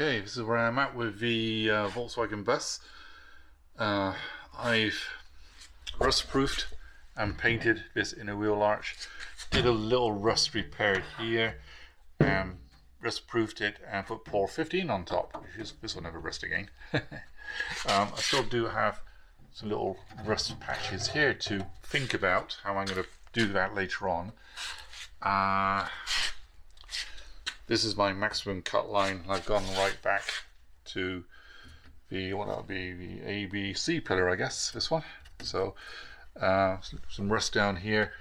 Okay, this is where I'm at with the Volkswagen bus. I've rust-proofed and painted this inner wheel arch. Did a little rust repair here, rust-proofed it and put Por 15 on top. This will never rust again. I still do have some little rust patches here to think about how I'm going to do that later on. This is my maximum cut line. I've gone right back to the, what that'll be, the ABC pillar, I guess, this one. So some rust down here.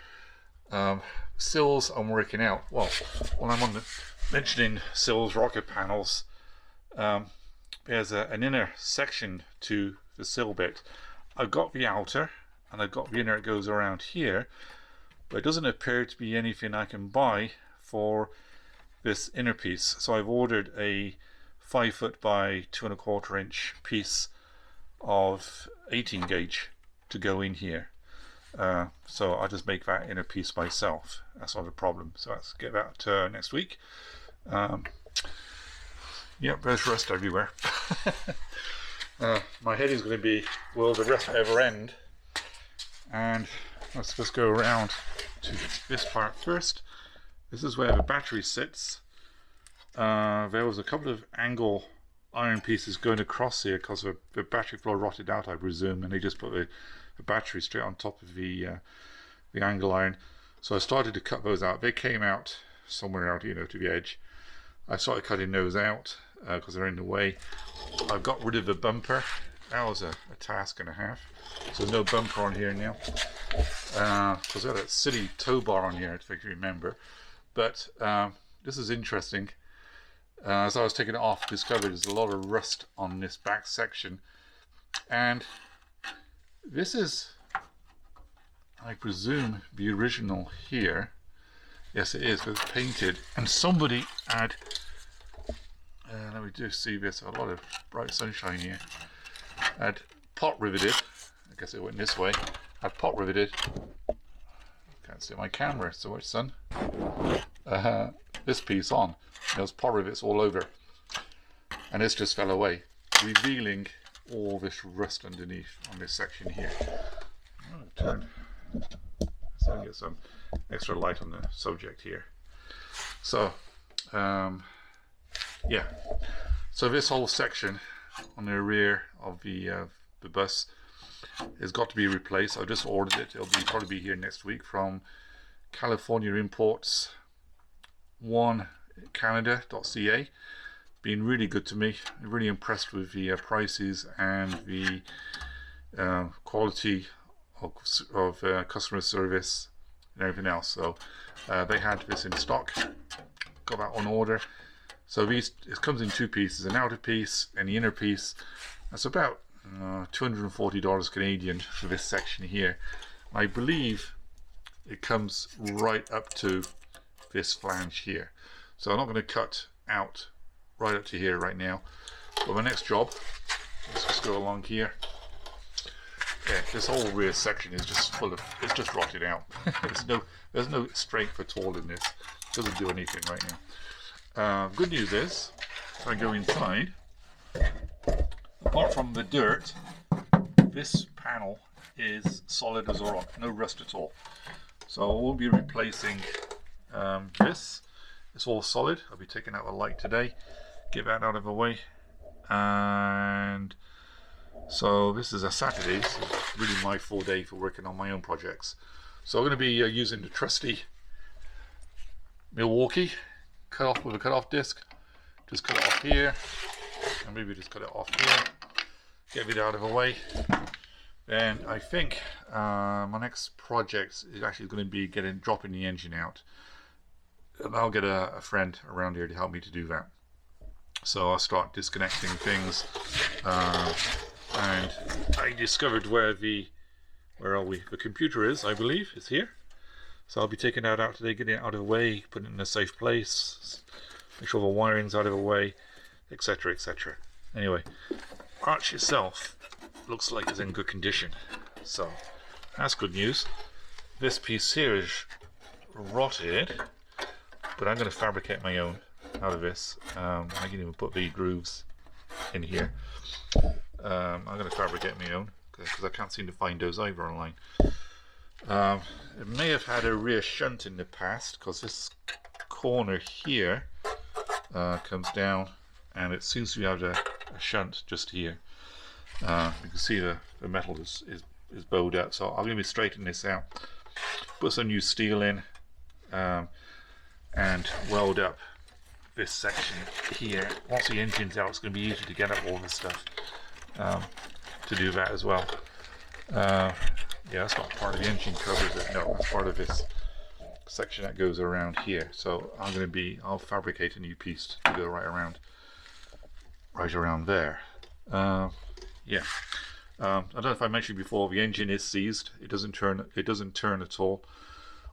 Sills I'm working out. Well, when I'm mentioning sills, rocker panels, there's an inner section to the sill bit. I've got the outer and I've got the inner that goes around here, but it doesn't appear to be anything I can buy for this inner piece. So I've ordered a 5 foot by 2 1/4 inch piece of 18 gauge to go in here. So I'll just make that inner piece myself. That's not a problem. So let's get that next week. Yep, there's rust everywhere. My head is going to be, will the rust ever end? And let's just go around to this part first. This is where the battery sits. There was a couple of angle iron pieces going across here because the battery flow rotted out, I presume, and they just put the battery straight on top of the angle iron. So I started to cut those out. They came out somewhere out, to the edge. I started cutting those out because they're in the way. I've got rid of the bumper. That was a task and a half. So there's no bumper on here now. Because I had that silly tow bar on here, if you remember. But this is interesting. As I was taking it off, I discovered there's a lot of rust on this back section. And this is, I presume, the original here. Yes, it is, but it's painted. And somebody had, let me just see this, a lot of bright sunshine here, had pot riveted, I guess it went this way, had pot riveted, can't see my camera so much, sun, this piece on. There's pot rivets all over, and this just fell away, revealing all this rust underneath on this section here. So I get some extra light on the subject here. So yeah, so this whole section on the rear of the bus has got to be replaced. I just ordered it. It'll probably be here next week from California Imports 1 Canada.ca. Been really good to me. Really impressed with the prices and the quality of customer service and everything else. So they had this in stock, got that on order. So it comes in 2 pieces, an outer piece and the inner piece. That's about $240 Canadian for this section here. I believe it comes right up to this flange here. So I'm not going to cut out right up to here right now. But my next job, let's just go along here. Yeah, this whole rear section is just full of, it's just rotted out. There's no strength at all in this. It doesn't do anything right now. Good news is, if I go inside, apart from the dirt, this panel is solid as a rock, no rust at all. So I will be replacing this. It's all solid. I'll be taking out the light today, get that out of the way. And so this is a Saturday, so it's really my full day for working on my own projects. So I'm going to be using the trusty Milwaukee, cut off with a cut-off disc. Just cut it off here, and maybe just cut it off here. Get it out of the way. Then I think my next project is actually going to be dropping the engine out. And I'll get a friend around here to help me to do that. So I'll start disconnecting things. And I discovered where the computer is, I believe, is here. So I'll be taking that out today, getting it out of the way, putting it in a safe place, make sure the wiring's out of the way, etc, etc. Anyway, arch itself looks like it's in good condition, so that's good news. This piece here is rotted, but I'm going to fabricate my own. out of this. I can even put the grooves in here. I'm going to fabricate my own because I can't seem to find those either online. It may have had a rear shunt in the past because this corner here comes down, and it seems to have a shunt just here. You can see the metal is bowed up, so I'm going to be straightening this out, put some new steel in, and weld up this section here. Once the engine's out, it's going to be easy to get up all this stuff to do that as well. Yeah, that's not part of the engine cover, is it? No, that's part of this section that goes around here. So I'll fabricate a new piece to go right around there. Yeah. I don't know if I mentioned before, the engine is seized. It doesn't turn at all.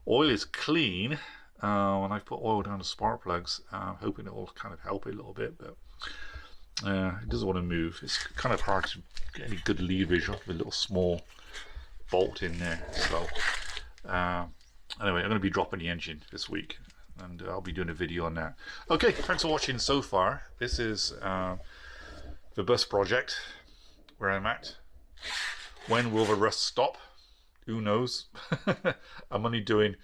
Oil is clean. When I put oil down the spark plugs, I'm hoping it will kind of help it a little bit, but it doesn't want to move. It's kind of hard to get any good leverage off the little small bolt in there. So anyway, I'm going to be dropping the engine this week, and I'll be doing a video on that. Okay, thanks for watching so far. This is the bus project where I'm at. When will the rust stop? Who knows? I'm only doing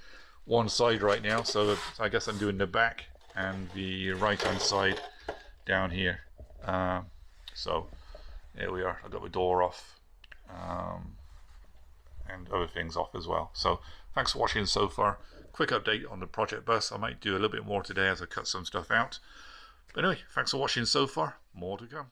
one side right now, so I guess I'm doing the back and the right hand side down here. So here we are. I've got the door off and other things off as well. So thanks for watching so far. Quick update on the project bus. I might do a little bit more today as I cut some stuff out. But anyway, thanks for watching so far. More to come.